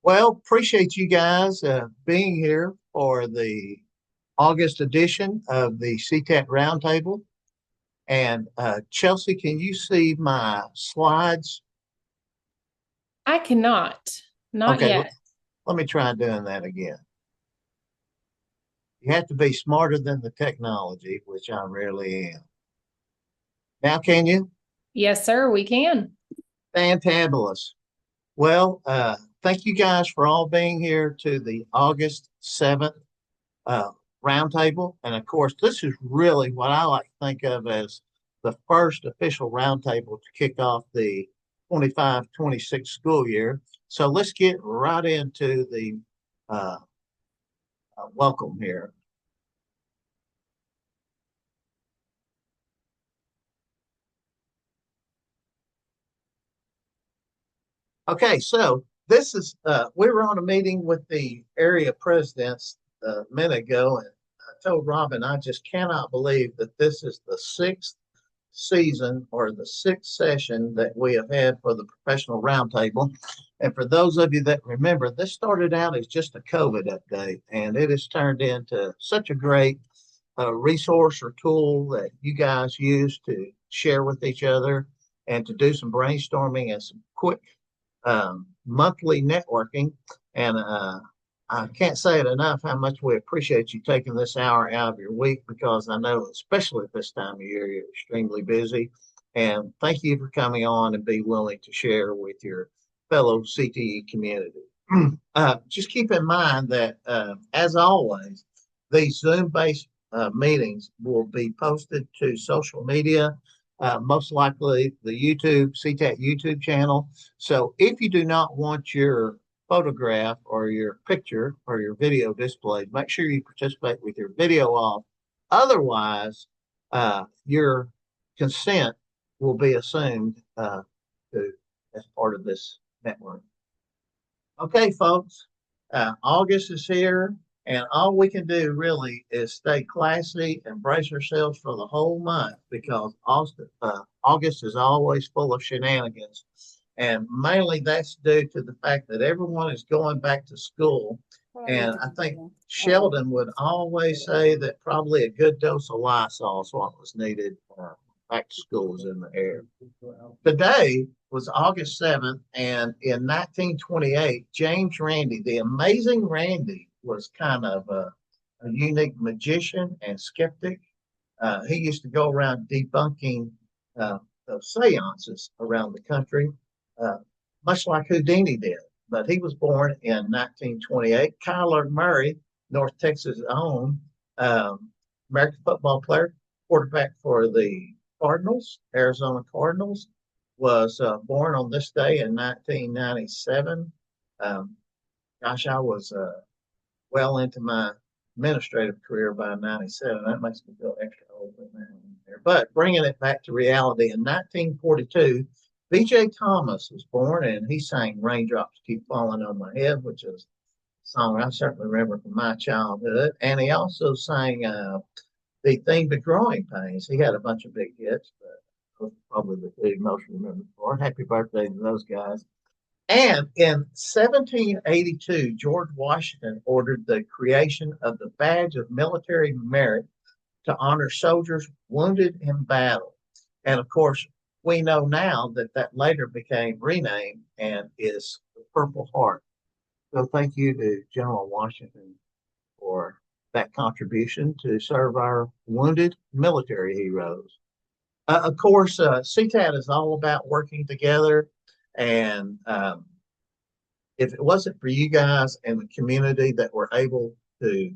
Well, appreciate you guys being here for the August edition of the CTAT Roundtable. And Chelsea, can you see my slides? I cannot. Not Okay, yet. let me try doing that again. You have to be smarter than the technology, which I rarely am. Now, can you? Yes, sir, we can. Fantabulous. Well, thank you guys for all being here to the August 7th uh, roundtable. And of course, this is really what I like to think of as the first official roundtable to kick off the 25-26 school year. So let's get right into the uh, welcome here. Okay, so this is, we were on a meeting with the area presidents a minute ago, and I told Robin, I just cannot believe that this is the sixth season or the sixth session that we have had for the professional roundtable. And for those of you that remember, this started out as just a COVID update, and it has turned into such a great resource or tool that you guys use to share with each other and to do some brainstorming and some quick monthly networking. And I can't say it enough how much we appreciate you taking this hour out of your week because I know, especially at this time of year, you're extremely busy. And thank you for coming on and be willing to share with your fellow CTE community. Just keep in mind that, as always, these Zoom based meetings will be posted to social media, most likely the YouTube, CTAT YouTube channel. So if you do not want your photograph or your picture or your video displayed, make sure you participate with your video off. Otherwise, your consent will be assumed as part of this network. Okay, folks, August is here, and all we can do really is stay classy and brace ourselves for the whole month because August is always full of shenanigans. And mainly that's due to the fact that everyone is going back to school. And I think Sheldon would always say that probably a good dose of Lysol is what was needed. Back to school was in the air. Today was August 7th, and in 1928, James Randi, the amazing Randi, was kind of a unique magician and skeptic. He used to go around debunking seances around the country, uh, much like Houdini did. But he was born in 1928. Kyler Murray, North Texas' own American football player, quarterback for the Cardinals, Arizona Cardinals, was born on this day in 1997. Um, gosh, I was well into my administrative career by 97. That makes me feel extra old there. But bringing it back to reality, in 1942, B.J. Thomas was born, and he sang Raindrops Keep Falling on My Head, which is a song I certainly remember from my childhood. And he also sang the theme to Growing Pains. He had a bunch of big hits, but those are probably the two most remembered for. Happy birthday to those guys. And in 1782, George Washington ordered the creation of the Badge of Military Merit to honor soldiers wounded in battle. And of course, we know now that that later became renamed and is the Purple Heart. So thank you to General Washington for that contribution to serve our wounded military heroes. Of course, CTAT is all about working together. And if it wasn't for you guys and the community that were able to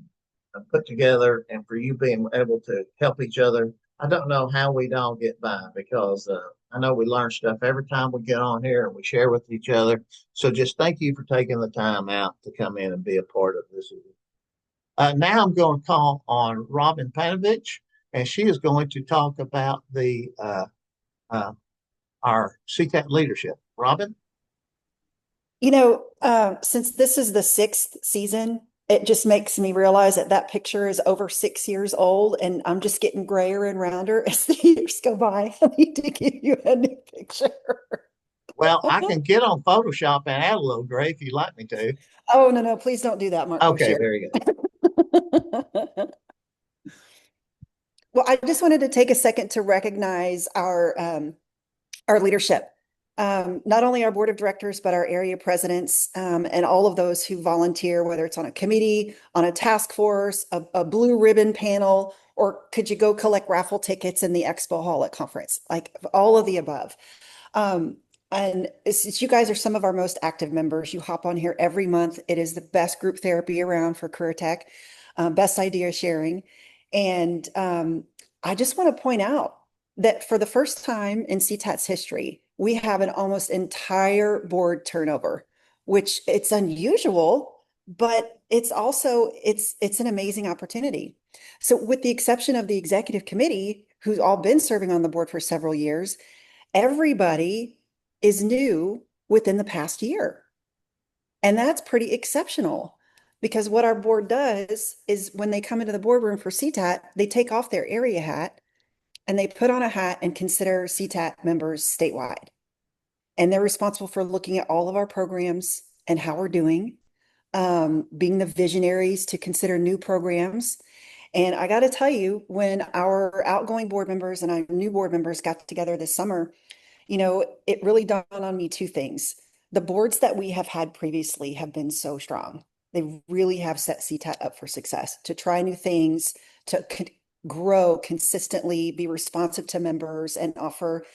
put together and for you being able to help each other, I don't know how we'd all get by because I know we learn stuff every time we get on here and we share with each other. So just thank you for taking the time out to come in and be a part of this. Now I'm going to call on Robin Panovich, and she is going to talk about the uh, our CTAT leadership. Robin? Since this is the sixth season, it just makes me realize that that picture is over 6 years old, and I'm just getting grayer and rounder as the years go by. I need to give you a new picture. Well, I can get on Photoshop and add a little gray if you'd like me to. Oh, no, no, please don't do that, Mark Okay, Boshier. very good. Well, I just wanted to take a second to recognize our leadership. Not only our board of directors, but our area presidents, and all of those who volunteer, whether it's on a committee, on a task force, a blue ribbon panel, or could you go collect raffle tickets in the expo hall at conference, like all of the above. Um, and you guys are some of our most active members. You hop on here every month. It is the best group therapy around for career tech, best idea sharing. And I just want to point out that for the first time in CTAT's history, we have an almost entire board turnover, which it's unusual, but it's also it's an amazing opportunity. So with the exception of the executive committee, who's all been serving on the board for several years, everybody is new within the past year. And that's pretty exceptional because what our board does is when they come into the boardroom for CTAT, they take off their area hat and they put on a hat and consider CTAT members statewide. And they're responsible for looking at all of our programs and how we're doing, being the visionaries to consider new programs. And I got to tell you, when our outgoing board members and our new board members got together this summer, it really dawned on me two things. The boards that we have had previously have been so strong. They really have set CTAT up for success, to try new things, to grow consistently, be responsive to members, and offer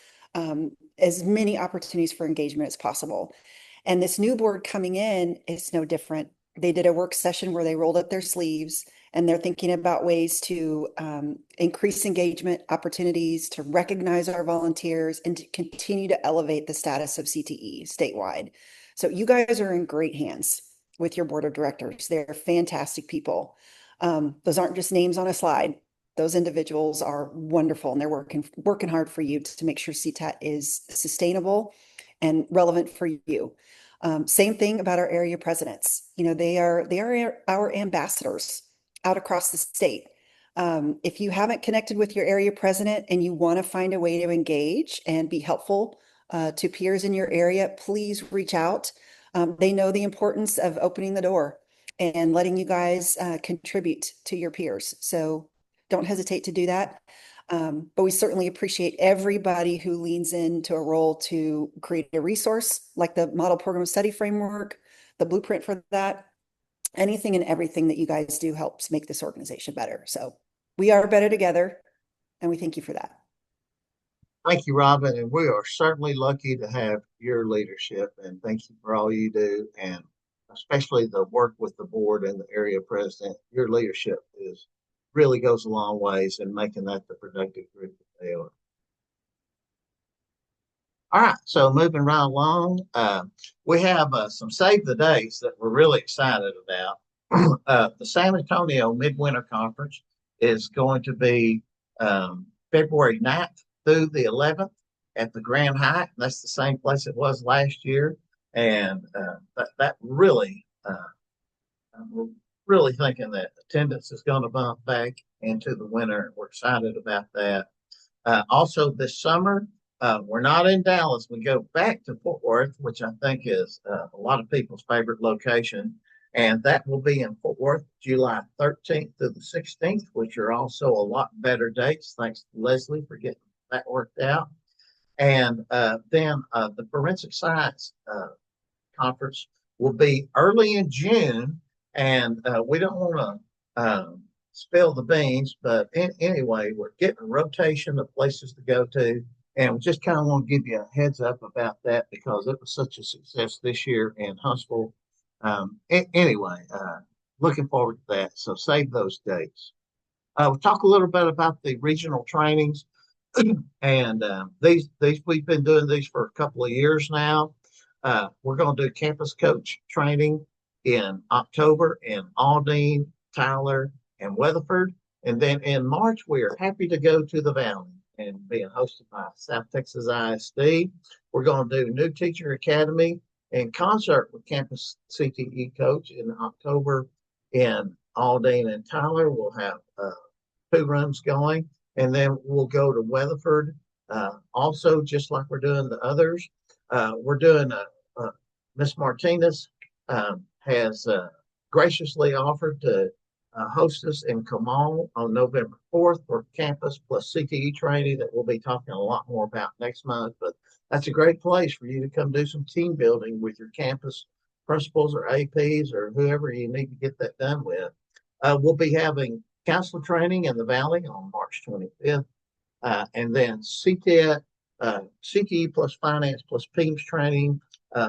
as many opportunities for engagement as possible. And this new board coming in is no different. They did a work session where they rolled up their sleeves and they're thinking about ways to increase engagement opportunities, to recognize our volunteers, and to continue to elevate the status of CTE statewide. So you guys are in great hands with your board of directors. They're fantastic people. Those aren't just names on a slide. Those individuals are wonderful, and they're working hard for you to make sure CTAT is sustainable and relevant for you. Same thing about our area presidents. They are our ambassadors out across the state. If you haven't connected with your area president and you want to find a way to engage and be helpful to peers in your area, please reach out. They know the importance of opening the door and letting you guys contribute to your peers. So don't hesitate to do that. But we certainly appreciate everybody who leans into a role to create a resource like the Model Program Study Framework, the blueprint for that. Anything and everything that you guys do helps make this organization better. So we are better together, and we thank you for that. Thank you, Robin. And we are certainly lucky to have your leadership. And thank you for all you do, and especially the work with the board and the area president. Your leadership really goes a long ways in making that the productive group that they are. All right, so moving right along, we have some save the dates that we're really excited about. The San Antonio Midwinter Conference is going to be February 9th through the 11th at the Grand Hyatt. That's the same place it was last year. And that really, we're really thinking that attendance is going to bump back into the winter. We're excited about that. Also, this summer, we're not in Dallas. We go back to Fort Worth, which I think is a lot of people's favorite location. And that will be in Fort Worth, July 13th to the 16th, which are also a lot better dates. Thanks to Leslie for getting that worked out. And then the Forensic Science Conference will be early in June. And we don't want to spill the beans, but anyway, we're getting a rotation of places to go to. And we just kind of want to give you a heads up about that because it was such a success this year in Huntsville. Anyway, looking forward to that. So save those dates. We'll talk a little bit about the regional trainings. And these we've been doing these for a couple of years now. We're going to do campus coach training in October in Aldine, Tyler, and Weatherford. And then in March, we are happy to go to the Valley and being hosted by South Texas ISD. We're going to do New Teacher Academy in concert with Campus CTE Coach in October in Aldine and Tyler. We'll have 2 rooms going, and then we'll go to Weatherford also, just like we're doing the others. We're doing Miss Martinez has graciously offered to host us in Kamal on November 4th for campus plus CTE training that we'll be talking a lot more about next month. But that's a great place for you to come do some team building with your campus principals or APs or whoever you need to get that done with. We'll be having counselor training in the Valley on March 25th. And then CTAT, CTE plus finance plus PEAMS training.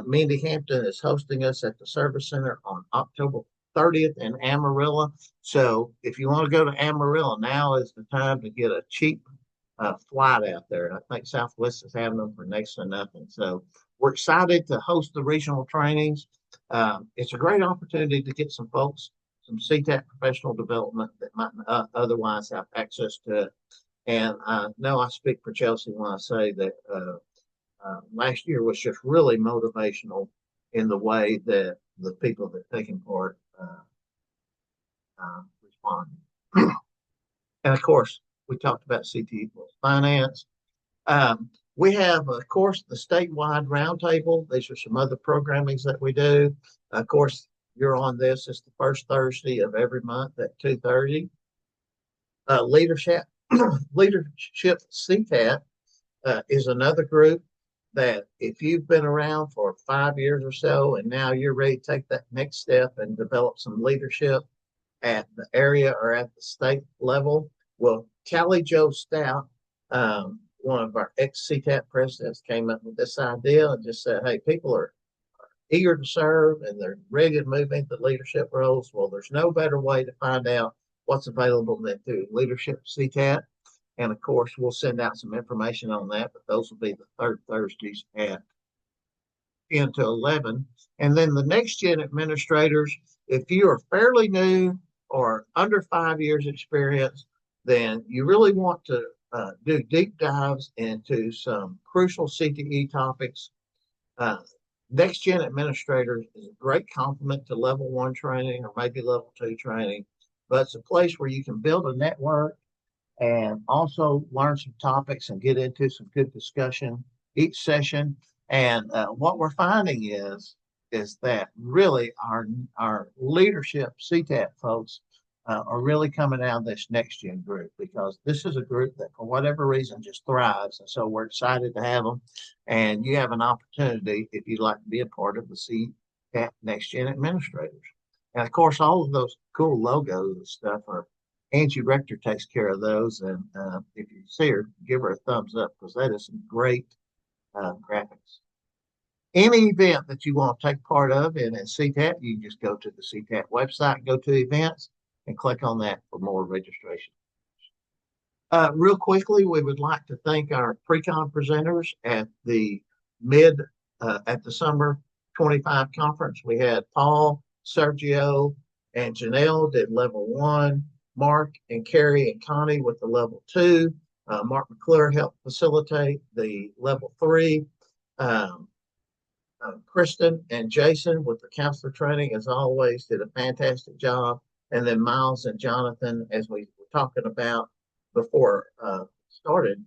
Mindy Hampton is hosting us at the Service Center on October 30th in Amarillo. So if you want to go to Amarillo, now is the time to get a cheap flight out there. I think Southwest is having them for next to nothing. So we're excited to host the regional trainings. It's a great opportunity to get some folks some CTAT professional development that might otherwise have access to it. And I know I speak for Chelsea when I say that last year was just really motivational in the way that the people that taken part responded. And of course, we talked about CTE plus finance. We have, of course, the statewide roundtable. These are some other programmings that we do. Of course, you're on this. It's the first Thursday of every month at 2:30. Leadership CTAT is another group that if you've been around for 5 years or so and now you're ready to take that next step and develop some leadership at the area or at the state level, well, Callie Joe Stout, one of our ex-CTAT presidents, came up with this idea and just said, hey, people are eager to serve and they're ready to move into leadership roles. Well, there's no better way to find out what's available than through Leadership CTAT. And of course, we'll send out some information on that, but those will be the third Thursdays at 10 to 11. And then the next gen administrators, if you are fairly new or under 5 years experience, then you really want to do deep dives into some crucial CTE topics. Next gen administrators is a great complement to level 1 training or maybe level 2 training, but it's a place where you can build a network and also learn some topics and get into some good discussion each session. And what we're finding is that really our leadership CTAT folks are really coming out of this next gen group because this is a group that for whatever reason just thrives. And so we're excited to have them. And you have an opportunity if you'd like to be a part of the CTAT next gen administrators. And of course, all of those cool logos and stuff are Angie Rector takes care of those. And if you see her, give her a thumbs up because that is some great graphics. Any event that you want to take part of in CTAT, you can just go to the CTAT website, go to events, and click on that for more registration. Real quickly, we would like to thank our pre-con presenters at the summer 25 conference. We had Paul, Sergio, and Janelle did level 1. Mark and Carrie and Connie with the level 2. Mark McClure helped facilitate the level 3. Kristen and Jason with the counselor training, as always, did a fantastic job. And then Miles and Jonathan, as we were talking about before started,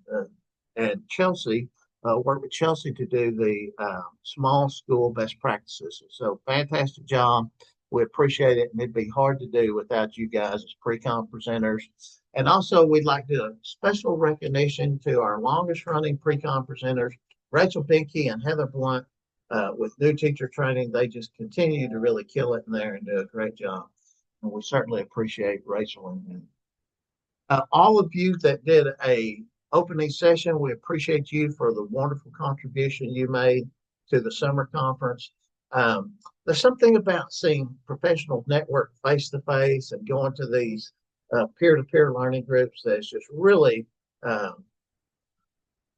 and Chelsea, worked with Chelsea to do the small school best practices. So fantastic job. We appreciate it, and it'd be hard to do without you guys as pre-con presenters. And also, we'd like to do a special recognition to our longest running pre-con presenters, Rachel Binky and Heather Blunt, with new teacher training. They just continue to really kill it in there and do a great job. And we certainly appreciate Rachel and all of you that did a opening session. We appreciate you for the wonderful contribution you made to the summer conference. There's something about seeing professionals network face to face and going to these peer-to-peer learning groups that's just really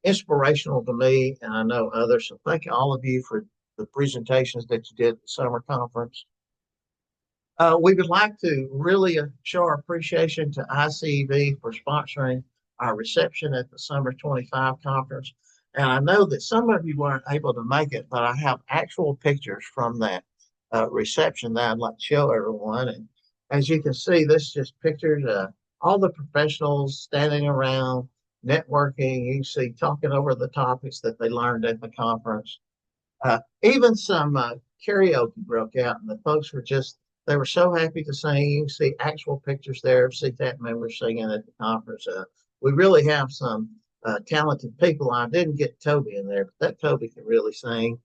inspirational to me, and I know others. So thank all of you for the presentations that you did at the summer conference. We would like to really show our appreciation to ICEV for sponsoring our reception at the Summer 25 conference. And I know that some of you weren't able to make it, but I have actual pictures from that reception that I'd like to show everyone. And as you can see, this just pictures all the professionals standing around, networking. You can see talking over the topics that they learned at the conference. Even some karaoke broke out, and the folks were they were so happy to sing. You can see actual pictures there of CTAT members singing at the conference. We really have some talented people. I didn't get Toby in there, but that Toby can really sing.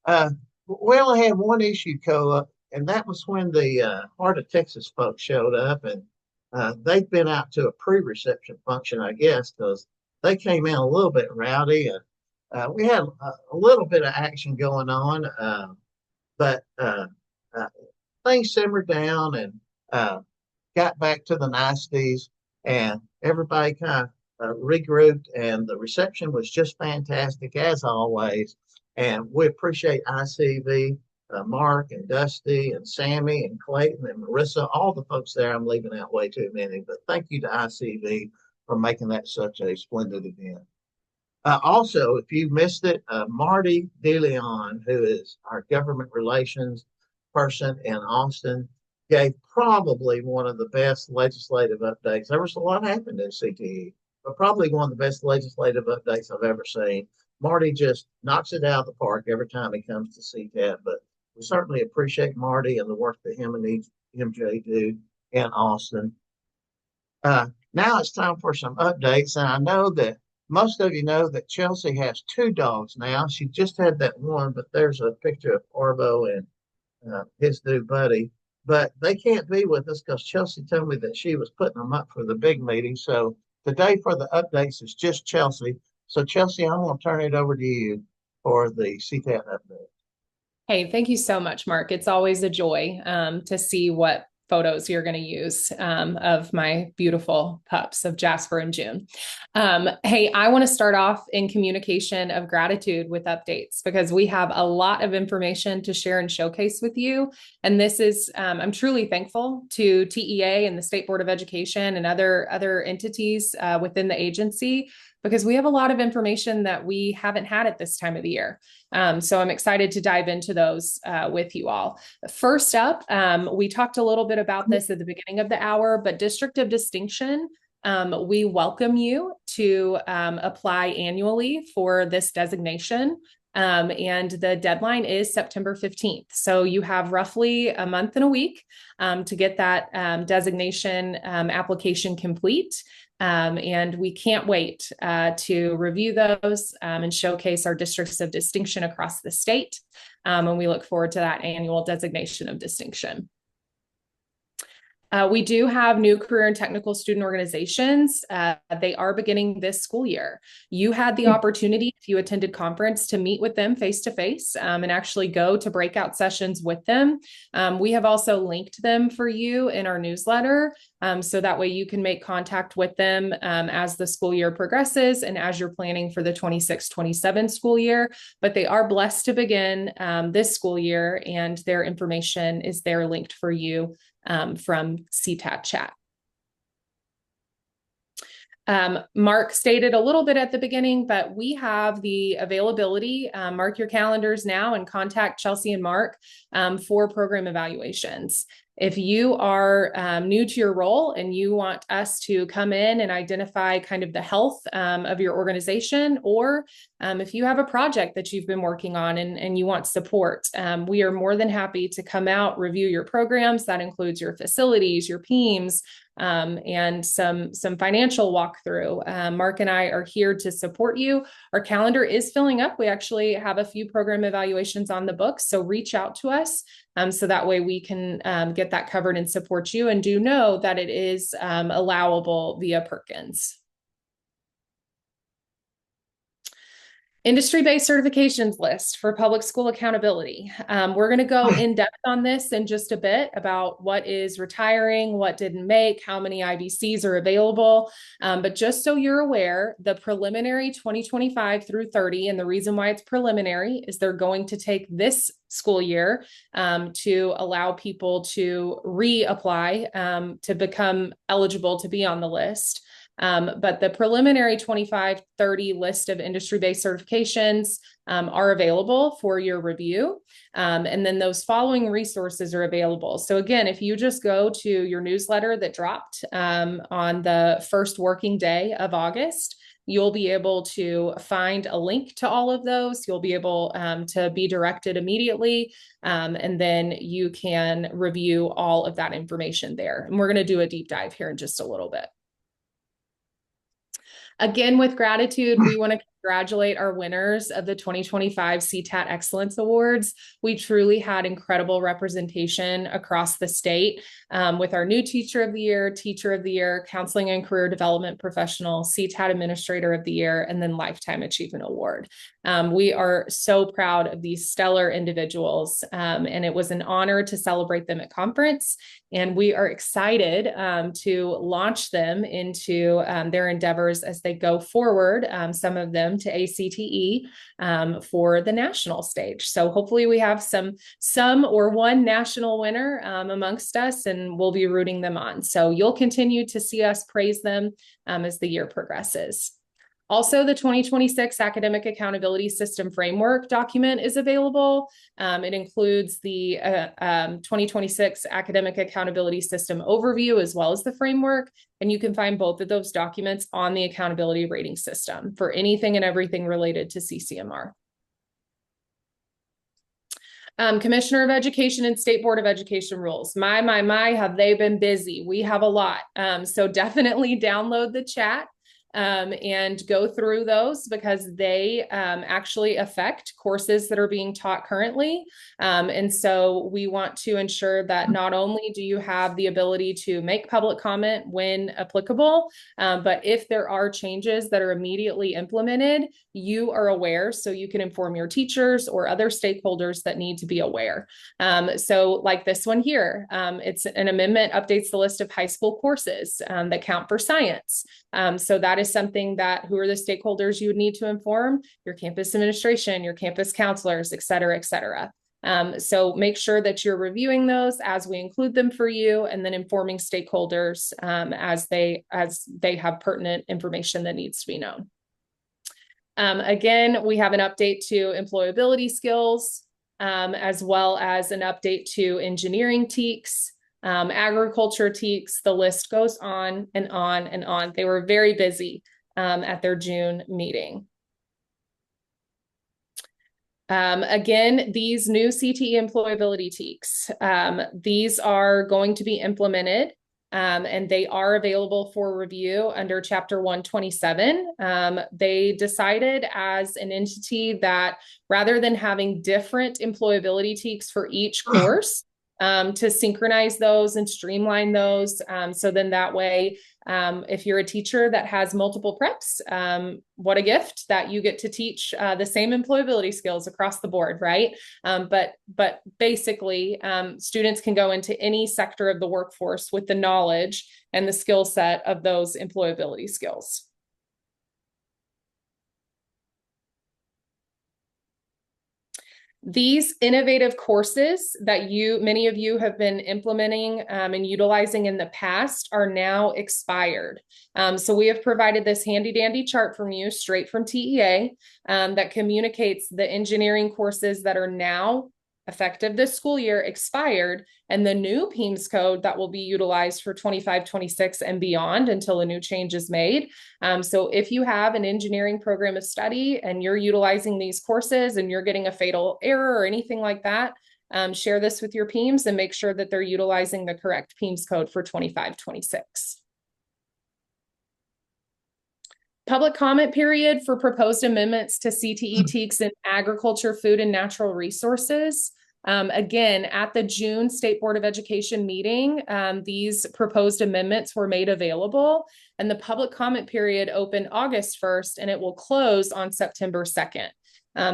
Uh, we only had one issue go up, and that was when the Heart of Texas folks showed up, and they'd been out to a pre-reception function, I guess, because they came in a little bit rowdy. And we had a little bit of action going on, but uh, things simmered down and got back to the niceties, and everybody kind of regrouped, and the reception was just fantastic as always. And we appreciate ICV, Mark and Dusty and Sammy and Clayton and Marissa, all the folks there. I'm leaving out way too many, but thank you to ICV for making that such a splendid event. Also, if you missed it, Marty DeLeon, who is our government relations person in Austin, gave probably one of the best legislative updates. There was a lot happened in CTE, but probably one of the best legislative updates I've ever seen. Marty just knocks it out of the park every time he comes to CTAT, but we certainly appreciate Marty and the work that him and MJ do in Austin. Now it's time for some updates, and I know that most of you know that Chelsea has two dogs now. She just had that one, but there's a picture of Orbo and his new buddy. But they can't be with us because Chelsea told me that she was putting them up for the big meeting. So today for the updates is just Chelsea. So Chelsea, I'm going to turn it over to you for the CTAT update. Hey, thank you so much, Mark. It's always a joy to see what photos you're going to use of my beautiful pups of Jasper and June. Hey, I want to start off in communication of gratitude with updates because we have a lot of information to share and showcase with you. And this is, I'm truly thankful to TEA and the State Board of Education and other entities within the agency, because we have a lot of information that we haven't had at this time of the year. So I'm excited to dive into those with you all. First up, we talked a little bit about this at the beginning of the hour, but District of Distinction, we welcome you to apply annually for this designation. And the deadline is September 15th. So you have roughly a month and a week to get that designation application complete. And we can't wait to review those and showcase our districts of distinction across the state. And we look forward to that annual designation of distinction. We do have new career and technical student organizations. They are beginning this school year. You had the opportunity, if you attended conference, to meet with them face-to-face and actually go to breakout sessions with them. We have also linked them for you in our newsletter. So that way you can make contact with them as the school year progresses and as you're planning for the 26-27 school year. But they are blessed to begin this school year, and their information is there linked for you from CTAT chat. Mark stated a little bit at the beginning, but we have the availability. Mark your calendars now and contact Chelsea and Mark for program evaluations. If you are new to your role and you want us to come in and identify kind of the health of your organization, or if you have a project that you've been working on and you want support, we are more than happy to come out, review your programs. That includes your facilities, your PEIMS, and some financial walkthrough. Mark and I are here to support you. Our calendar is filling up. We actually have a few program evaluations on the books, so reach out to us so that way we can get that covered and support you. And do know that it is allowable via Perkins. Industry-based certifications list for public school accountability. We're going to go in depth on this in just a bit about what is retiring, what didn't make, how many IBCs are available. But just so you're aware, the preliminary 2025 through 30, and the reason why it's preliminary is they're going to take this school year to allow people to reapply to become eligible to be on the list. But the preliminary 25-30 list of industry-based certifications are available for your review. And then those following resources are available. So again, if you just go to your newsletter that dropped on the first working day of August, you'll be able to find a link to all of those. You'll be able to be directed immediately, and then you can review all of that information there. And we're going to do a deep dive here in just a little bit. Again, with gratitude, we want to congratulate our winners of the 2025 CTAT Excellence Awards. We truly had incredible representation across the state with our new Teacher of the Year, Counseling and Career Development Professional, CTAT Administrator of the Year, and then Lifetime Achievement Award. We are so proud of these stellar individuals, and it was an honor to celebrate them at conference. And we are excited to launch them into their endeavors as they go forward, some of them to ACTE for the national stage. So hopefully we have some or one national winner amongst us, and we'll be rooting them on. So you'll continue to see us praise them as the year progresses. Also, the 2026 Academic Accountability System Framework document is available. It includes the 2026 Academic Accountability System overview as well as the framework. And you can find both of those documents on the accountability rating system for anything and everything related to CCMR. Commissioner of Education and State Board of Education rules. My, have they been busy? We have a lot. So definitely download the chat. And go through those because they actually affect courses that are being taught currently. And so we want to ensure that not only do you have the ability to make public comment when applicable, but if there are changes that are immediately implemented, you are aware so you can inform your teachers or other stakeholders that need to be aware. So like this one here, it's an amendment updates the list of high school courses that count for science. So that is something that who are the stakeholders you would need to inform? Your campus administration, your campus counselors, et cetera, et cetera. So make sure that you're reviewing those as we include them for you, and then informing stakeholders as they have pertinent information that needs to be known. Again, we have an update to employability skills, as well as an update to engineering TEKS. Agriculture TEKS, the list goes on and on and on. They were very busy at their June meeting. Again, these new CTE employability TEKS, these are going to be implemented and they are available for review under Chapter 127. They decided as an entity that rather than having different employability TEKS for each course, to synchronize those and streamline those. So then that way, if you're a teacher that has multiple preps, what a gift that you get to teach the same employability skills across the board, right? But basically, students can go into any sector of the workforce with the knowledge and the skill set of those employability skills. These innovative courses that many of you have been implementing and utilizing in the past are now expired. So we have provided this handy dandy chart from you straight from TEA that communicates the engineering courses that are now effective this school year expired, and the new PEIMS code that will be utilized for 25-26 and beyond until a new change is made. So if you have an engineering program of study and you're utilizing these courses and you're getting a fatal error or anything like that, share this with your PEIMS and make sure that they're utilizing the correct PEIMS code for 25-26. Public comment period for proposed amendments to CTE TEKS in agriculture, food, and natural resources. Again, at the June State Board of Education meeting, these proposed amendments were made available, and the public comment period opened August 1st, and it will close on September 2nd.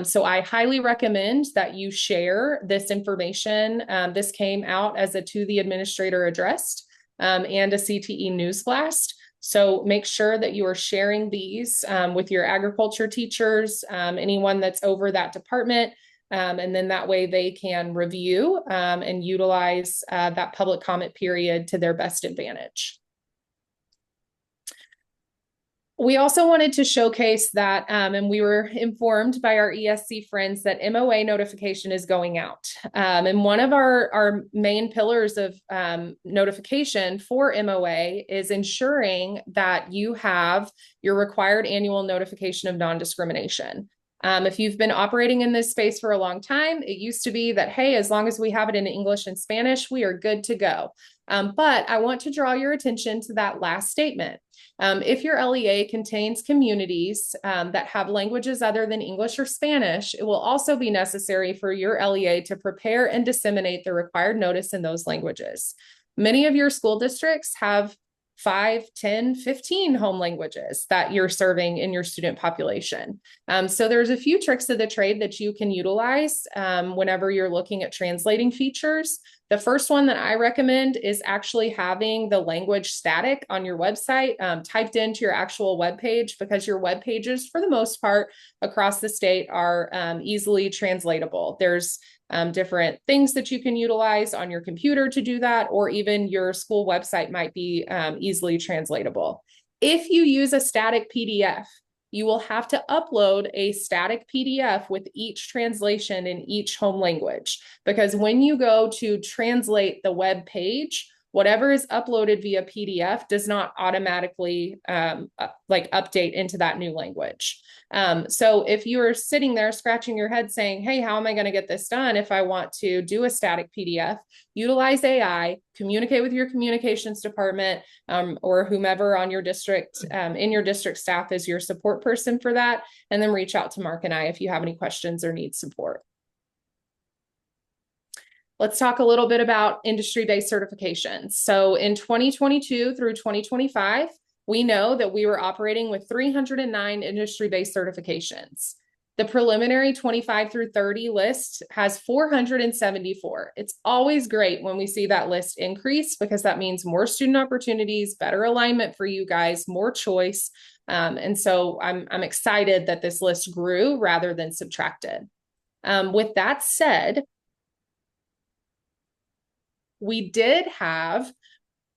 So I highly recommend that you share this information. This came out as a To the Administrator addressed and a CTE news blast. So make sure that you are sharing these with your agriculture teachers, anyone that's over that department, and then that way they can review and utilize that public comment period to their best advantage. We also wanted to showcase that, and we were informed by our ESC friends that MOA notification is going out. And one of our main pillars of notification for MOA is ensuring that you have your required annual notification of non-discrimination. If you've been operating in this space for a long time, it used to be that, hey, as long as we have it in English and Spanish, we are good to go. But I want to draw your attention to that last statement. If your LEA contains communities that have languages other than English or Spanish, it will also be necessary for your LEA to prepare and disseminate the required notice in those languages. Many of your school districts have 5, 10, 15 home languages that you're serving in your student population. So there's a few tricks of the trade that you can utilize whenever you're looking at translating features. The first one that I recommend is actually having the language static on your website typed into your actual web page, because your web pages, for the most part, across the state are easily translatable. There's different things that you can utilize on your computer to do that, or even your school website might be easily translatable. If you use a static PDF, you will have to upload a static PDF with each translation in each home language, because when you go to translate the web page, whatever is uploaded via PDF does not automatically update into that new language. So if you're sitting there scratching your head saying, hey, how am I going to get this done if I want to do a static PDF? Utilize AI, communicate with your communications department or whomever on your district, in your district staff is your support person for that, and then reach out to Mark and I if you have any questions or need support. Let's talk a little bit about industry-based certifications. So in 2022 through 2025, we know that we were operating with 309 industry-based certifications. The preliminary 25 through 30 list has 474. It's always great when we see that list increase, because that means more student opportunities, better alignment for you guys, more choice. And so I'm excited that this list grew rather than subtracted. With that said, we did have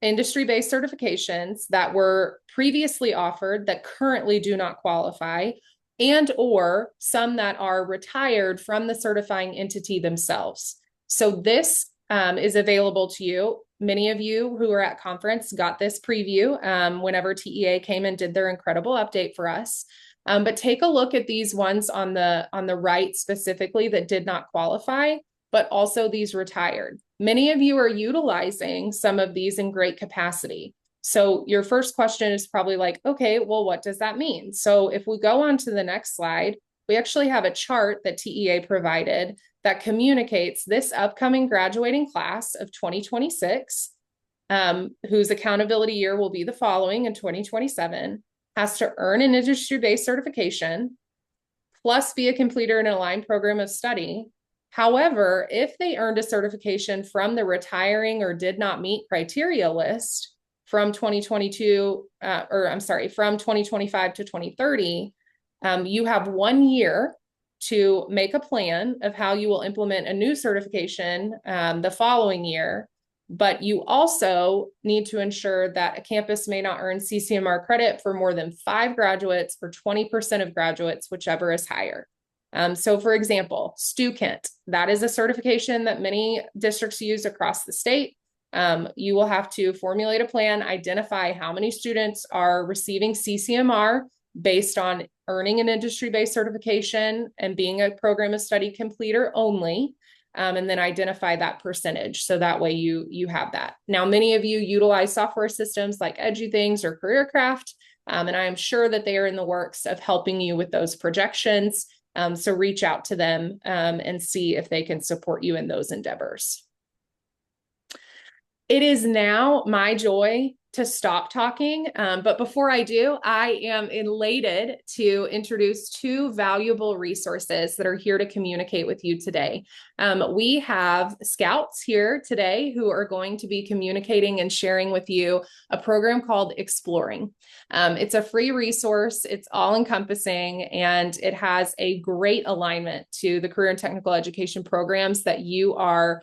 industry-based certifications that were previously offered that currently do not qualify, and or some that are retired from the certifying entity themselves. So this is available to you. Many of you who are at conference got this preview whenever TEA came and did their incredible update for us. But take a look at these ones on the right specifically that did not qualify, but also these retired. Many of you are utilizing some of these in great capacity. So your first question is probably like, okay, well, what does that mean? So if we go on to the next slide, we actually have a chart that TEA provided that communicates this upcoming graduating class of 2026, whose accountability year will be the following in 2027, has to earn an industry-based certification, plus be a completer in an aligned program of study. However, if they earned a certification from the retiring or did not meet criteria list from 2022, from 2025 to 2030, you have 1 year to make a plan of how you will implement a new certification the following year. But you also need to ensure that a campus may not earn CCMR credit for more than 5 graduates or 20% of graduates, whichever is higher. So for example, StuKent, that is a certification that many districts use across the state. You will have to formulate a plan, identify how many students are receiving CCMR based on earning an industry-based certification and being a program of study completer only, and then identify that percentage. So that way you have that. Now, many of you utilize software systems like EduThings or CareerCraft, and I am sure that they are in the works of helping you with those projections. So reach out to them and see if they can support you in those endeavors. It is now my joy to stop talking. But before I do, I am elated to introduce 2 valuable resources that are here to communicate with you today. We have scouts here today who are going to be communicating and sharing with you a program called Exploring. It's a free resource. It's all encompassing, and it has a great alignment to the career and technical education programs that you are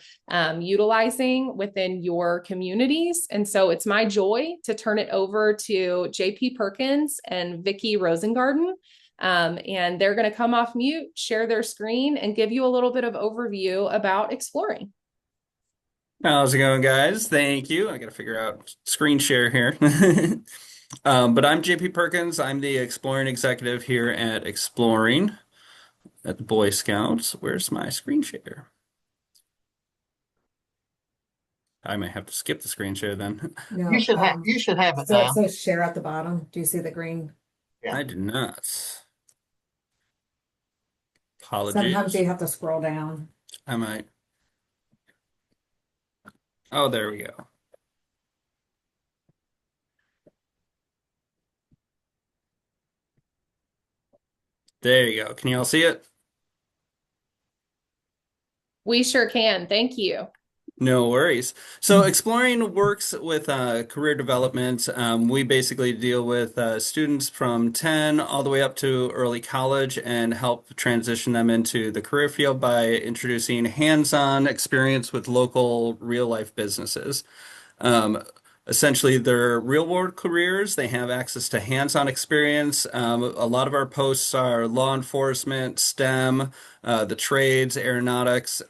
utilizing within your communities. And so it's my joy joy to turn it over to JP Perkins and Vicky Rosengarten. And they're going to come off mute, share their screen, and give you a little bit of overview about exploring. How's it going, guys? Thank you. I got to figure out screen share here. But I'm JP Perkins. I'm the Exploring Executive here at Exploring at the Boy Scouts. Where's my screen share? I might have to skip the screen share then. No, You should have it so it now. says share at the bottom. Do you see the green? Yeah. I do not. Sometimes Apologies. you have to scroll down. I might. Oh, there we go. There you go. Can you all see it? We sure can. Thank you. No worries. So Exploring works with career development. We basically deal with students from 10 all the way up to early college and help transition them into the career field by introducing hands-on experience with local real-life businesses. Um, Essentially, they're real-world careers. They have access to hands-on experience. A lot of our posts are law enforcement, STEM, the trades, aeronautics,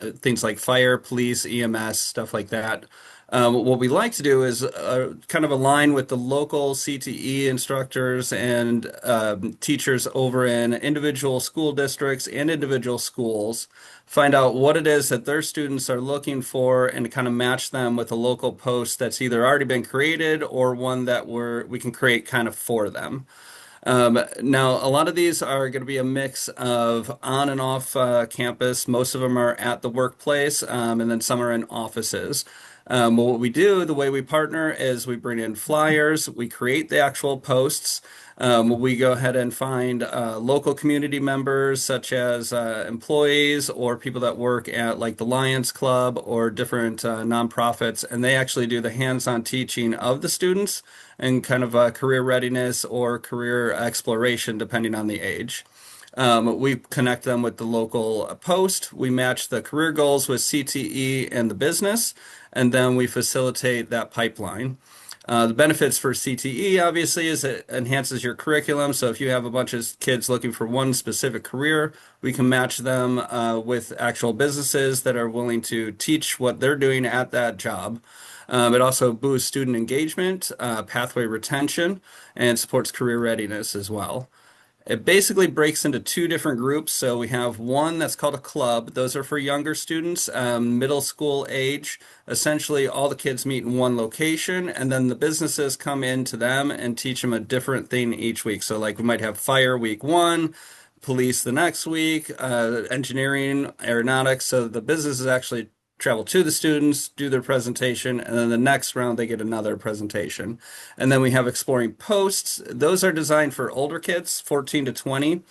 things like fire, police, EMS, stuff like that. What we like to do is kind of align with the local CTE instructors and teachers over in individual school districts and individual schools, find out what it is that their students are looking for and kind of match them with a local post that's either already been created or one that we can create kind of for them. Now, a lot of these are going to be a mix of on and off campus. Most of them are at the workplace, and then some are in offices. What we do, the way we partner is we bring in flyers, we create the actual posts. We go ahead and find local community members, such as employees or people that work at like the Lions Club or different nonprofits, and they actually do the hands-on teaching of the students and kind of career readiness or career exploration, depending on the age. We connect them with the local post. We match the career goals with CTE and the business, and then we facilitate that pipeline. The benefits for CTE, obviously, is it enhances your curriculum. So if you have a bunch of kids looking for one specific career, we can match them with actual businesses that are willing to teach what they're doing at that job. It also boosts student engagement, pathway retention, and supports career readiness as well. It basically breaks into two different groups. So we have one that's called a club. Those are for younger students, middle school age. Essentially, all the kids meet in one location, and then the businesses come into them and teach them a different thing each week. So, like, we might have fire week one, police the next week, engineering, aeronautics. So the businesses actually travel to the students, do their presentation, and then the next round they get another presentation. And then we have exploring posts. Those are designed for older kids, 14 to 20.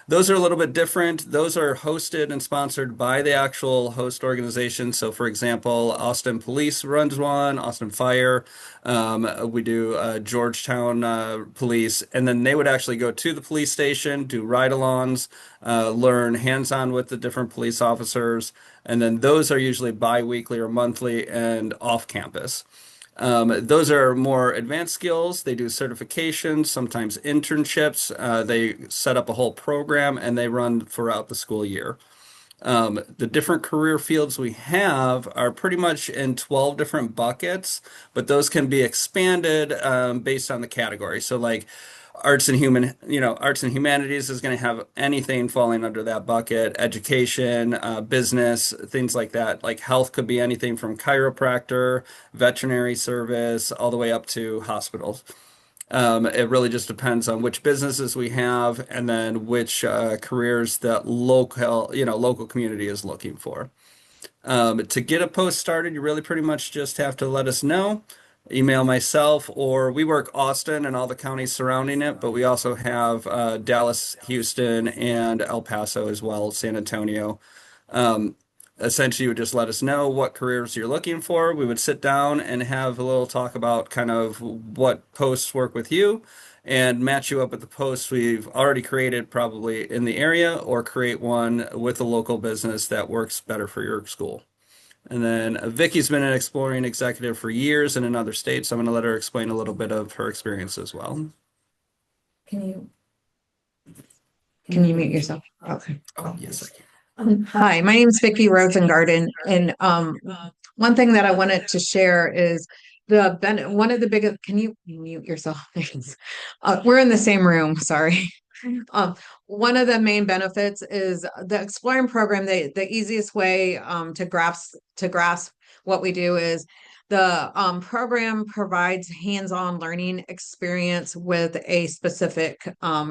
Those are a little bit different. Those are hosted and sponsored by the actual host organization. So, for example, Austin Police runs one, Austin Fire. We do Georgetown Police, and then they would actually go to the police station, do ride-alongs, learn hands-on with the different police officers, and then those are usually bi-weekly or monthly and off-campus. Those are more advanced skills. They do certifications, sometimes internships. They set up a whole program and they run throughout the school year. The different career fields we have are pretty much in 12 different buckets, but those can be expanded based on the category. So like arts and arts and humanities is going to have anything falling under that bucket, education, business, things like that. Like health could be anything from chiropractor, veterinary service, all the way up to hospitals. It really just depends on which businesses we have and then which careers that local community is looking for. To get a post started, you really pretty much just have to let us know. Email myself, or we work Austin and all the counties surrounding it, but we also have Dallas, Houston, and El Paso as well, San Antonio. Essentially, you would just let us know what careers you're looking for. We would sit down and have a little talk about kind of what posts work with you and match you up with the posts we've already created probably in the area or create one with a local business that works better for your school. And then Vicky's been an exploring executive for years in another state, so I'm going to let her explain a little bit of her experience as well. Can you mute yourself? Okay. Oh, yes, I can. Hi, my name is Vicki Rosengarten, and one thing that I wanted to share is one of the biggest. Can you mute yourself? Thanks. We're in the same room. Sorry. Um, one of the main benefits is the exploring program. The easiest way to grasp what we do is the program provides hands-on learning experience with a specific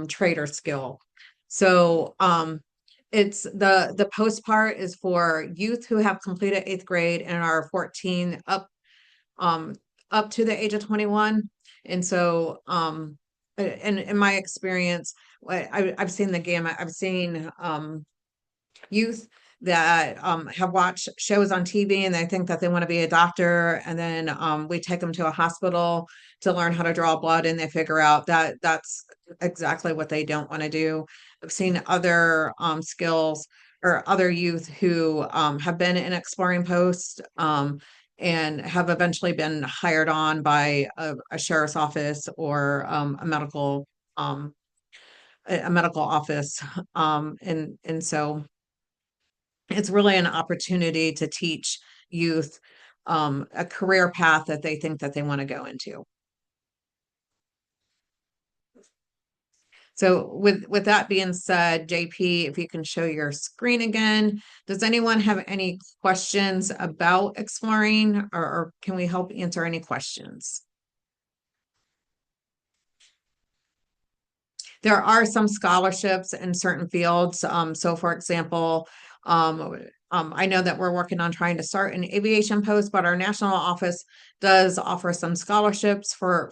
trait or skill. So it's the post part is for youth who have completed eighth grade and are 14 um up to the age of 21. And so in my experience, I've seen the gamut. I've seen youth that have watched shows on TV and they think that they want to be a doctor, and then we take them to a hospital to learn how to draw blood, and they figure out that that's exactly what they don't want to do. I've seen other skills or other youth who have been in exploring posts and have eventually been hired on by a sheriff's office or um, a medical office. And so it's really an opportunity to teach youth a career path that they think that they want to go into. So with that being said, JP, if you can show your screen again, does anyone have any questions about exploring, or can we help answer any questions? There are some scholarships in certain fields. So for example, I know that we're working on trying to start an aviation post, but our national office does offer some scholarships for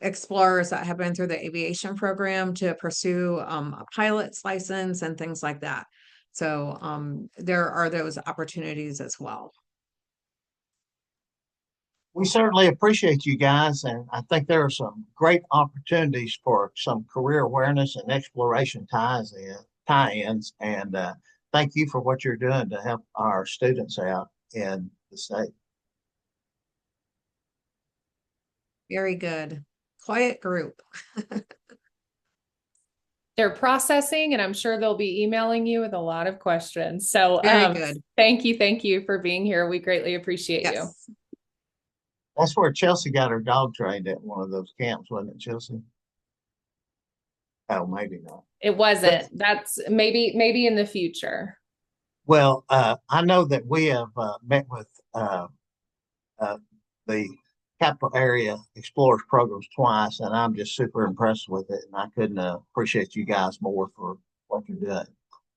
explorers that have been through the aviation program to pursue a pilot's license and things like that. So there are those opportunities as well. We certainly appreciate you guys, and I think there are some great opportunities for some career awareness and exploration tie-ins. And thank you for what you're doing to help our students out in the state. Very good. Quiet group. They're processing, and I'm sure they'll be emailing you with a lot of questions. So Very good. Thank you for being here. We greatly appreciate you. Yes. That's where Chelsea got her dog trained at one of those camps, wasn't it, Chelsea? Oh, maybe not. It wasn't. That's maybe in the future. Well, I know that we have met with the Capital Area Explorers programs twice, and I'm just super impressed with it. And I couldn't appreciate you guys more for what you're doing.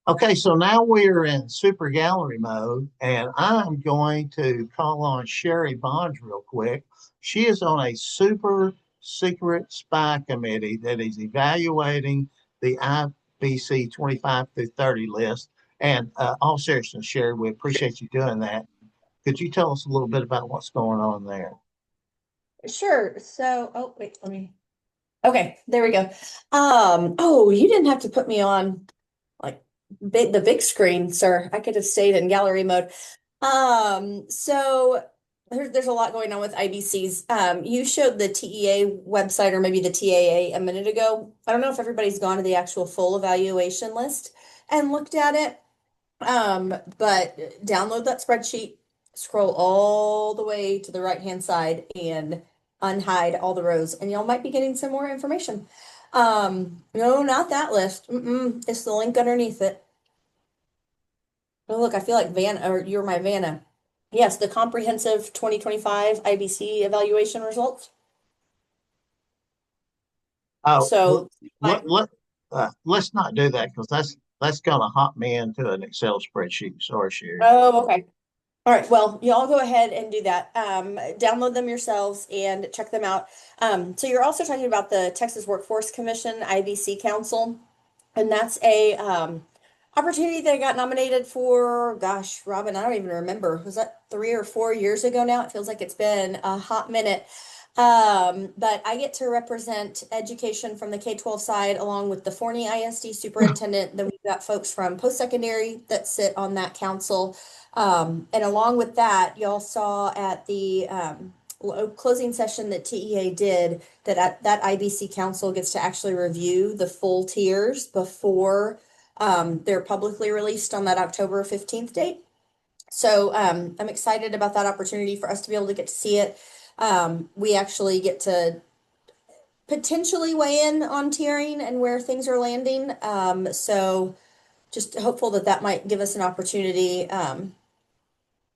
Okay, so now we're in super gallery mode, and I'm going to call on Sherry Bonds real quick. She is on a super secret spy committee that is evaluating the IBC 25 through 30 list. And all seriousness, Sherry, we appreciate you doing that. Could you tell us a little bit about what's going on there? Sure. So, oh, wait, okay, there we go. Oh, you didn't have to put me on like the big screen, sir. I could have stayed in gallery mode. So there's a lot going on with IBCs. You showed the TEA website or maybe the TAA a minute ago. I don't know if everybody's gone to the actual full evaluation list and looked at it. But download that spreadsheet, scroll all the way to the right-hand side and unhide all the rows, and y'all might be getting some more information. No, not that list. It's the link underneath it. Oh, look, I feel like you're my Vanna. Yes, the comprehensive 2025 IBC evaluation results. Oh, So let's not do that because that's going to hop me into an Excel spreadsheet. Sorry, Sherry. Oh, okay. All right, well, y'all go ahead and do that. Download them yourselves and check them out. So you're also talking about the Texas Workforce Commission, IBC Council, and that's a opportunity that got nominated for, gosh, Robin, I don't even remember. Was that 3 or 4 years ago now? It feels like it's been a hot minute. But I get to represent education from the K-12 side along with the Forney ISD superintendent. Then we've got folks from post-secondary that sit on that council. And along with that, y'all saw at the closing session that TEA did that IBC council gets to actually review the full tiers before they're publicly released on that October 15th date. So I'm excited about that opportunity for us to be able to get to see it. We actually get to potentially weigh in on tiering and where things are landing. So just hopeful that that might give us an opportunity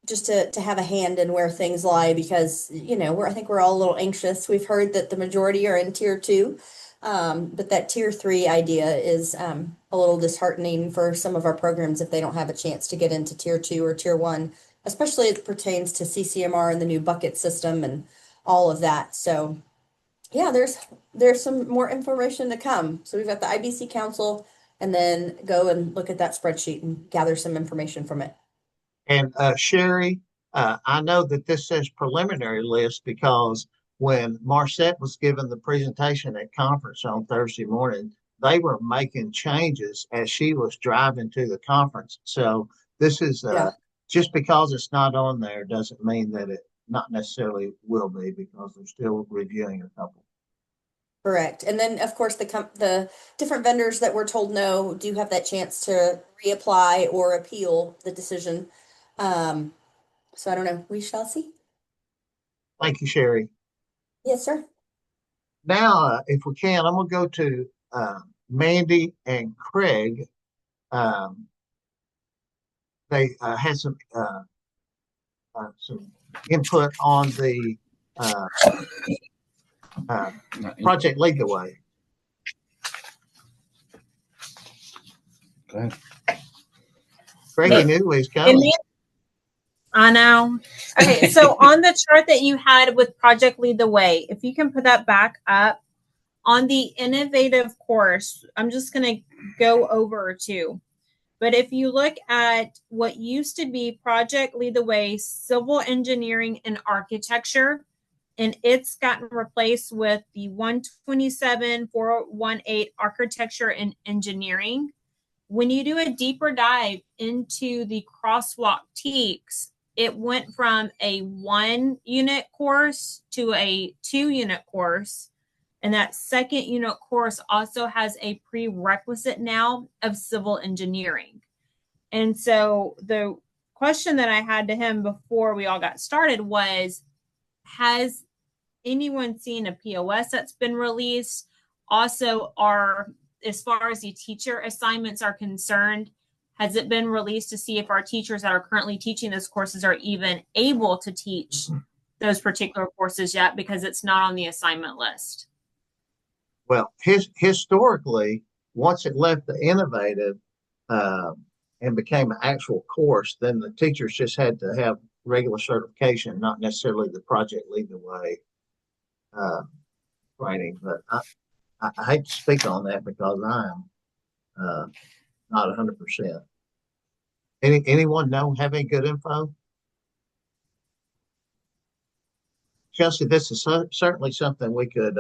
just to have a hand in where things lie because, you know, I think we're all a little anxious. We've heard that the majority are in tier 2. But that tier 3 idea is a little disheartening for some of our programs if they don't have a chance to get into tier 2 or tier 1, especially as it pertains to CCMR and the new bucket system and all of that. So yeah, there's some more information to come. So we've got the IBC Council and then go and look at that spreadsheet and gather some information from it. And Sherry, I know that this says preliminary list because when Marcette was given the presentation at conference on Thursday morning, they were making changes as she was driving to the conference. So this is Yeah. just because it's not on there doesn't mean that it not necessarily will be because they're still reviewing a couple. Correct. And then, of course, the different vendors that were told no do have that chance to reapply or appeal the decision. So I don't know. We shall see. Thank you, Sherry. Yes, sir. Now, if we can, I'm going to go to Mandy and Craig. They had some input on the Project Lead the Way. Okay. Greggy knew he was coming. I know. Okay, so on the chart that you had with Project Lead the Way, if you can put that back up on the innovative course, I'm just going to go over two. But if you look at what used to be Project Lead the Way, Civil Engineering and Architecture, and it's gotten replaced with the 127-418 Architecture and Engineering. When you do a deeper dive into the crosswalk TEKS, it went from a 1-unit course to a 2-unit course. And that 2nd unit course also has a prerequisite now of civil engineering. And so the question that I had to him before we all got started was, has anyone seen a POS that's been released? Also, as far as the teacher assignments are concerned, has it been released to see if our teachers that are currently teaching those courses are even able to teach those particular courses yet because it's not on the assignment list? Well, historically, once it left the innovative and became an actual course, then the teachers just had to have regular certification, not necessarily the Project Lead the Way training. But I hate to speak on that because I am not 100%. Anyone have any good info? Chelsea, this is certainly something we could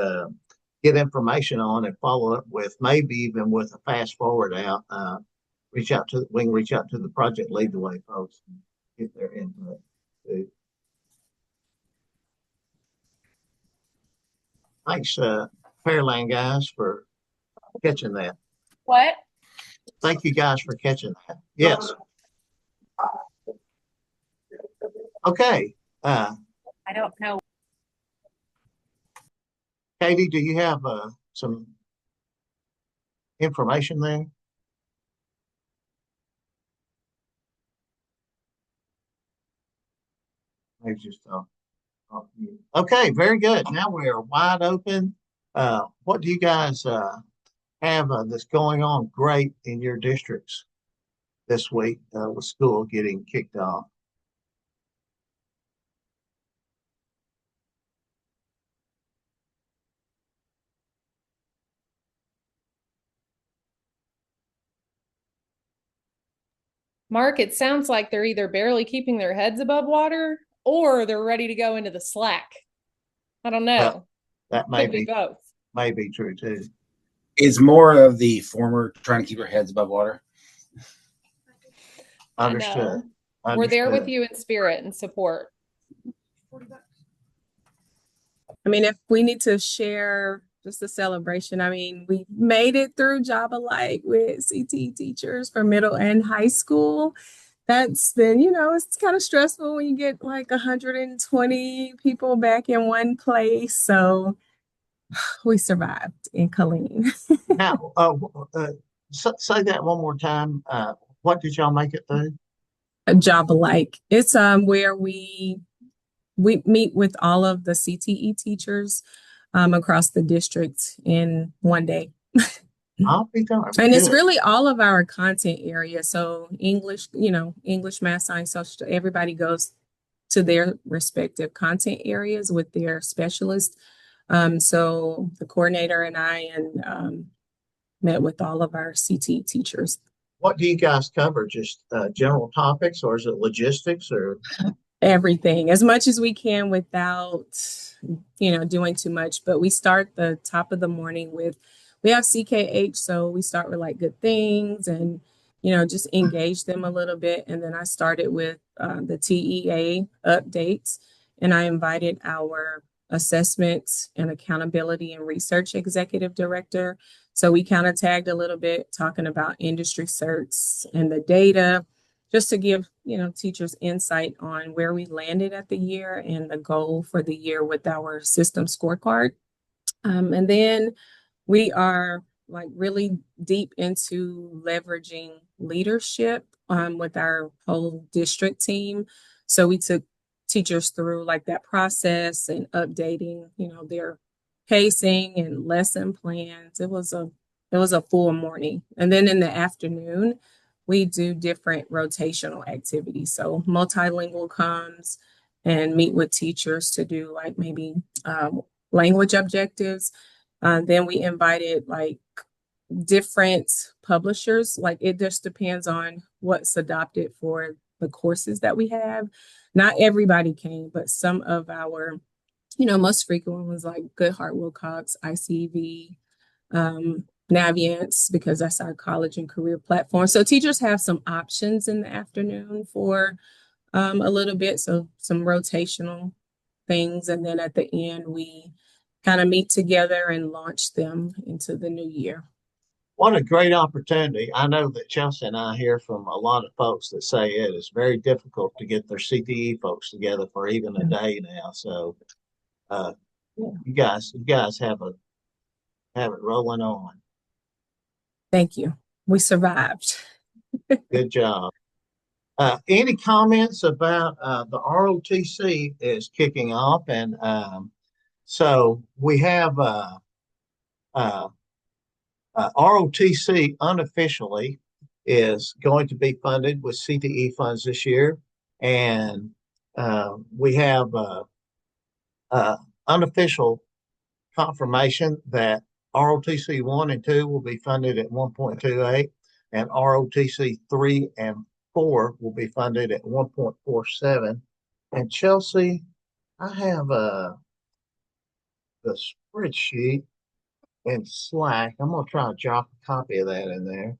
get information on and follow up with, maybe even with a fast forward out. We can reach out to the Project Lead the Way folks and get their input too. Thanks, Pearland guys, for catching that. What? Thank you guys for catching that. Yes. Okay. I don't know. Katie, do you have some information there? Maybe just okay, very good. Now we are wide open. What do you guys have that's going on great in your districts this week with school getting kicked off? Mark, it sounds like they're either barely keeping their heads above water or they're ready to go into the slack. I don't Well, know. that may Could be be both. true too. Is more of the former trying to keep our heads above water. I Understood. know. We're there with Understood. you in spirit and support. I mean, if we need to share just a celebration, I mean, we made it through Job Alike with CTE teachers for middle and high school. That's been, it's kind of stressful when you get like 120 people back in one place. So we survived in Colleen. Now, say that one more time. What did y'all make it through? A Job Alike. It's where we meet with all of the CTE teachers across the district in one day. I'll be darned. And it's Good. really all of our content area. So English, English, math, science, social, everybody goes to their respective content areas with their specialist. So the coordinator and I met with all of our CTE teachers. What do you guys cover? Just general topics, or is it logistics, or Everything as much as we can without, doing too much. But we start the top of the morning with, we have CKH. So we start with like good things and, just engage them a little bit. And then I started with the TEA updates, and I invited our assessment and accountability and research executive director. So we kind of tagged a little bit talking about industry certs and the data, just to give, teachers insight on where we landed at the year and the goal for the year with our system scorecard. And then we are like really deep into leveraging leadership with our whole district team. So we took teachers through like that process and updating, their pacing and lesson plans. It was a full morning. And then in the afternoon, we do different rotational activities. So multilingual comes and meet with teachers to do like maybe language objectives. Then we invited like different publishers. Like it just depends on what's adopted for the courses that we have. Not everybody came, but some of our, most frequent ones like Goodhart Wilcox, ICV, Naviance, because that's our college and career platform. So teachers have some options in the afternoon for a little bit. So some rotational things. And then at the end, we kind of meet together and launch them into the new year. what a great opportunity. I know that Chelsea and I hear from a lot of folks that say it is very difficult to get their CTE folks together for even a day now. So you guys have it rolling on. Thank you. We survived. Good job. Any comments about the ROTC is kicking off, and so we have ROTC unofficially is going to be funded with CTE funds this year, and we have unofficial confirmation that ROTC 1 and 2 will be funded at 1.28, and ROTC 3 and 4 will be funded at 1.47. And Chelsea, I have the spreadsheet in Slack. I'm going to try to drop a copy of that in there.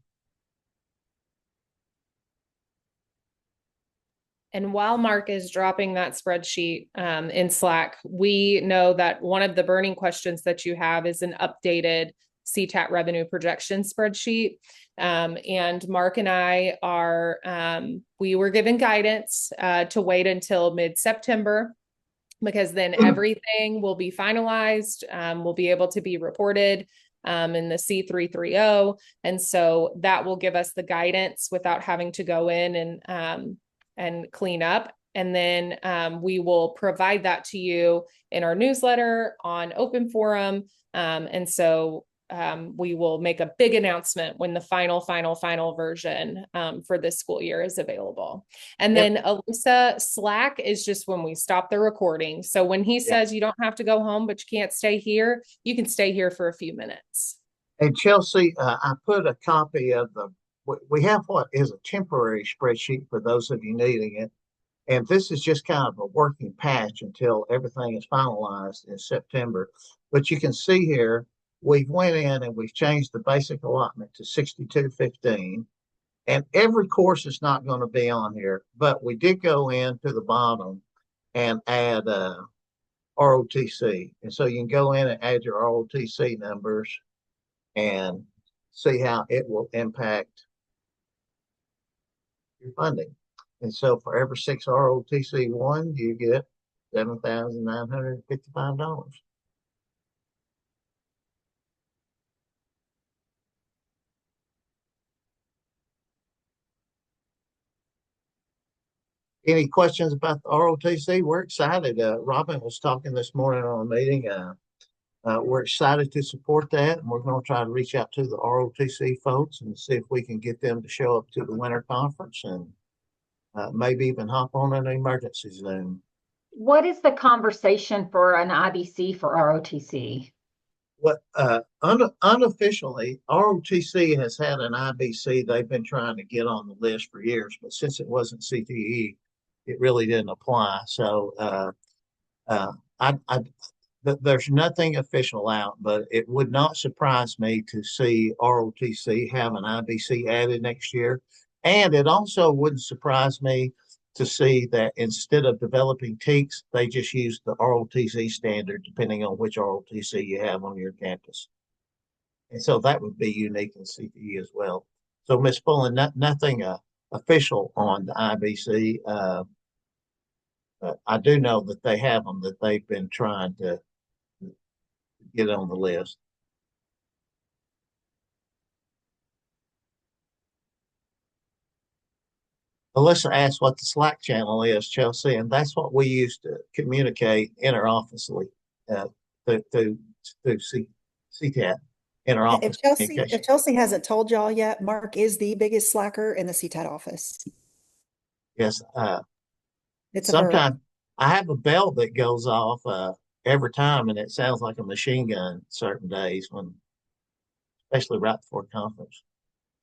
And while Mark is dropping that spreadsheet in Slack, we know that one of the burning questions that you have is an updated CTAT revenue projection spreadsheet. And Mark and I we were given guidance to wait until mid-September, because then everything will be finalized, will be able to be reported in the C330. And so that will give us the guidance without having to go in and clean up. And then we will provide that to you in our newsletter on Open Forum. And so we will make a big announcement when the final version for this school year is available. And then Alyssa, Slack is just when we stop the recording. So when he says you don't have to go home, but you can't stay here, you can stay here for a few minutes. And Chelsea, I put a copy of we have what is a temporary spreadsheet for those of you needing it. And this is just kind of a working patch until everything is finalized in September. But you can see here, we've went in and we've changed the basic allotment to 6215. And every course is not going to be on here, but we did go in to the bottom and add ROTC. And so you can go in and add your ROTC numbers and see how it will impact your funding. And so for every 6 ROTC1, you get $7,955. Any questions about the ROTC? We're excited. Robin was talking this morning on a meeting. We're excited to support that, and we're going to try to reach out to the ROTC folks and see if we can get them to show up to the winter conference and maybe even hop on an emergency Zoom. What is the conversation for an IBC for ROTC? What unofficially, ROTC has had an IBC they've been trying to get on the list for years, but since it wasn't CTE, it really didn't apply. So there's nothing official out, but it would not surprise me to see ROTC have an IBC added next year. And it also wouldn't surprise me to see that instead of developing TEKS, they just use the ROTC standard, depending on which ROTC you have on your campus. And so that would be unique in CTE as well. So, Ms. Pullen, nothing official on the IBC. I do know that they have them, that they've been trying to get on the list. Alyssa asked what the Slack channel is, Chelsea, and that's what we use to communicate interofficely through CTAT, interoffice communication. If Chelsea hasn't told y'all yet, Mark is the biggest slacker in the CTAT office. Yes. It's sometimes I have a bell that goes off every time, and it sounds like a machine gun certain days, especially right before conference.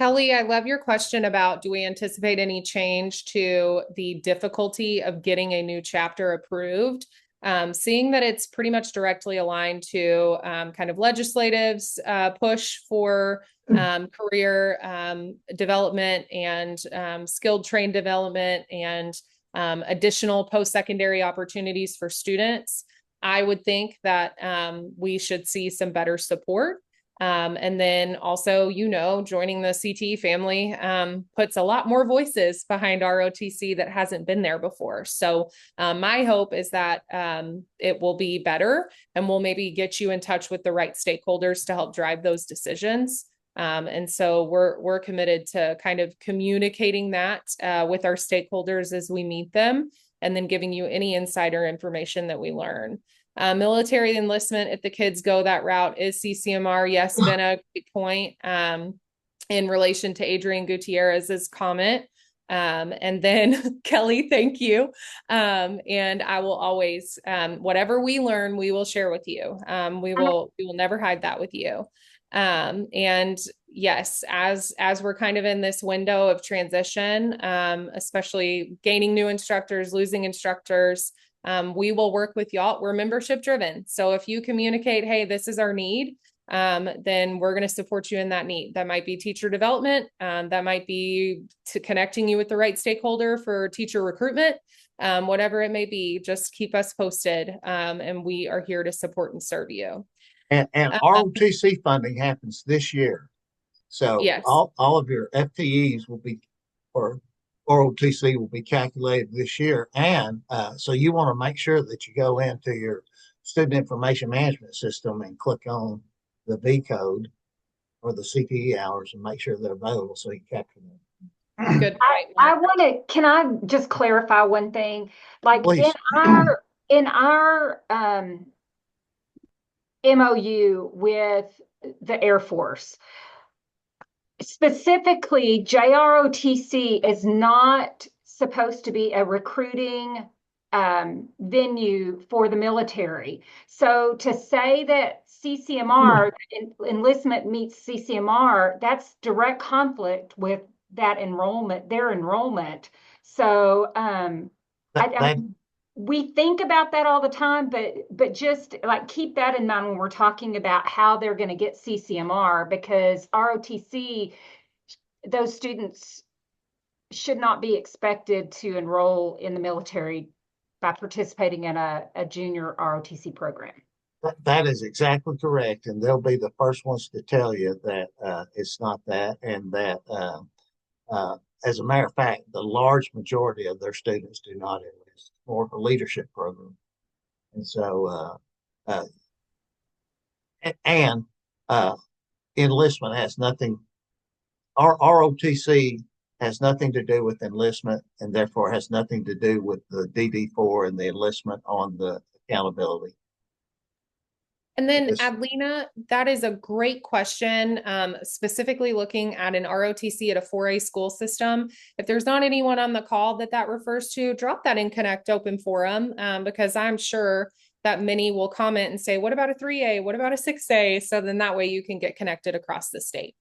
Kelly, I love your question about, do we anticipate any change to the difficulty of getting a new chapter approved? Seeing that it's pretty much directly aligned to kind of legislative's push for career development and skilled trained development and additional post-secondary opportunities for students, I would think that we should see some better support. And then also, joining the CTE family puts a lot more voices behind ROTC that hasn't been there before. So my hope is that it will be better, and we'll maybe get you in touch with the right stakeholders to help drive those decisions. And so we're committed to kind of communicating that with our stakeholders as we meet them, and then giving you any insider information that we learn. Military enlistment, if the kids go that route, is CCMR. Yes, been a great point in relation to Adrian Gutierrez's comment. And then Kelly, thank you. And I will always, whatever we learn, we will share with you. We will never hide that with you. And yes, as we're kind of in this window of transition, especially gaining new instructors, losing instructors, we will work with y'all. We're membership driven. So if you communicate, hey, this is our need, then we're going to support you in that need. That might be teacher development. That might be to connecting you with the right stakeholder for teacher recruitment, whatever it may be. Just keep us posted. And we are here to support and serve you. And ROTC funding happens this year. So yes, all of your FTEs will be, or ROTC will be calculated this year. And so you want to make sure that you go into your student information management system and click on the V code or the CTE hours and make sure they're available so you can capture them. Good. Can I just clarify one thing? Like Please. in our MOU with the Air Force, specifically, JROTC is not supposed to be a recruiting venue for the military. So to say that CCMR, enlistment meets CCMR, that's direct conflict with that enrollment, their enrollment. So We think about that all the time, but just like keep that in mind when we're talking about how they're going to get CCMR, because ROTC, those students should not be expected to enroll in the military by participating in a junior ROTC program. That is exactly correct, and they'll be the first ones to tell you that it's not that, and that as a matter of fact, the large majority of their students do not enlist, more of a leadership program, and so and enlistment has nothing. Our ROTC has nothing to do with enlistment, and therefore has nothing to do with the DD4 and the enlistment on the accountability. And then Adlena, that is a great question, specifically looking at an ROTC at a 4A school system. If there's not anyone on the call that refers to, drop that in Connect Open Forum, because I'm sure that many will comment and say, what about a 3A? What about a 6A? So then that way you can get connected across the state.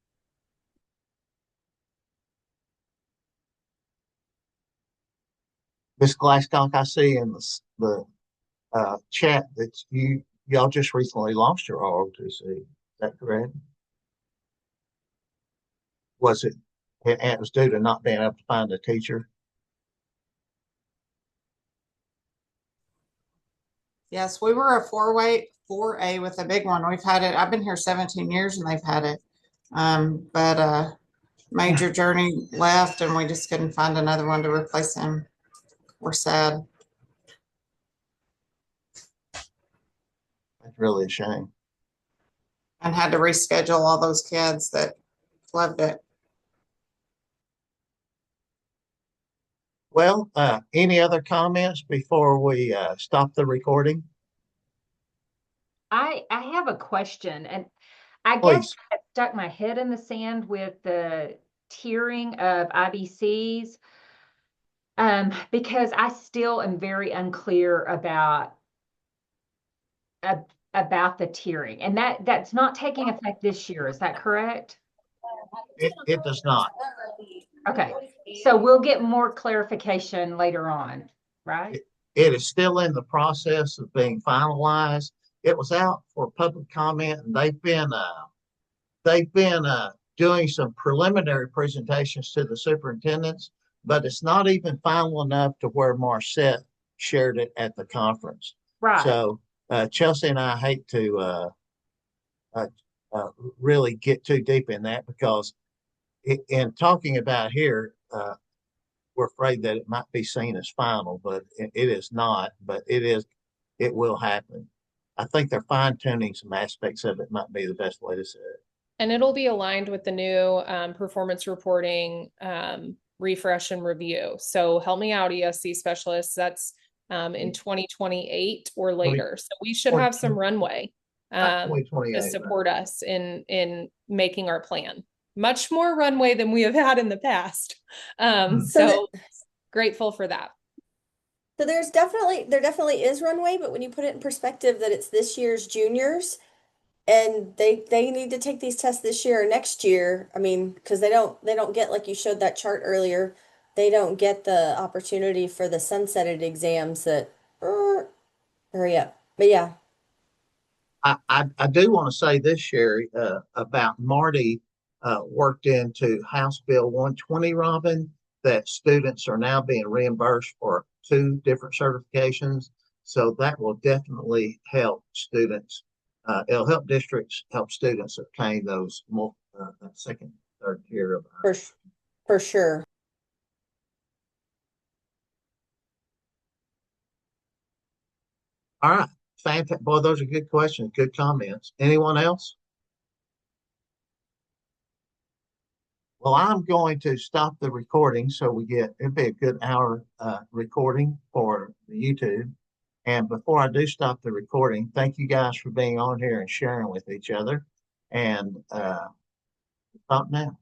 Ms. Glasscock, I see in the chat that y'all just recently lost your ROTC. Is that correct? Was it? It was due to not being able to find a teacher. Yes, we were a 4A with a big one. We've had it. I've been here 17 years and they've had it. But Major Journey left and we just couldn't find another one to replace him. We're sad. That's really a shame. And had to reschedule all those kids that loved it. Well, any other comments before we stop the recording? I have a question, and I Please. guess I stuck my head in the sand with the tiering of IBCs, because I still am very unclear about the tiering, and that's not taking effect this year. Is that correct? It does not. Okay, so we'll get more clarification later on, right? It is still in the process of being finalized. It was out for public comment, and they've been doing some preliminary presentations to the superintendents, but it's not even final enough to where Marcette shared it at the conference. Right. So Chelsea and I hate to really get too deep in that, because in talking about here, we're afraid that it might be seen as final, but it is not. But it will happen. I think they're fine tuning some aspects of it. Might be the best way to say it. And it'll be aligned with the new performance reporting refresh and review. So help me out, ESC specialists. That's in 2028 or later. So we should have some runway to support us in making our plan. Much more runway than we have had in the past. So grateful for that. So there definitely is runway, but when you put it in perspective that it's this year's juniors and they need to take these tests this year or next year, I mean, because they don't get, like you showed that chart earlier, they don't get the opportunity for the sunsetted exams that hurry up. But yeah. I do want to say this, Sherry, about Marty worked into House Bill 120, Robin, that students are now being reimbursed for 2 different certifications. So that will definitely help students. It'll help districts, help students obtain those more second, third tier of for sure. All right. Fantastic. Boy, those are good questions, good comments. Anyone else? Well, I'm going to stop the recording so it'll be a good hour recording for the YouTube. And before I do stop the recording, thank you guys for being on here and sharing with each other. And stop now.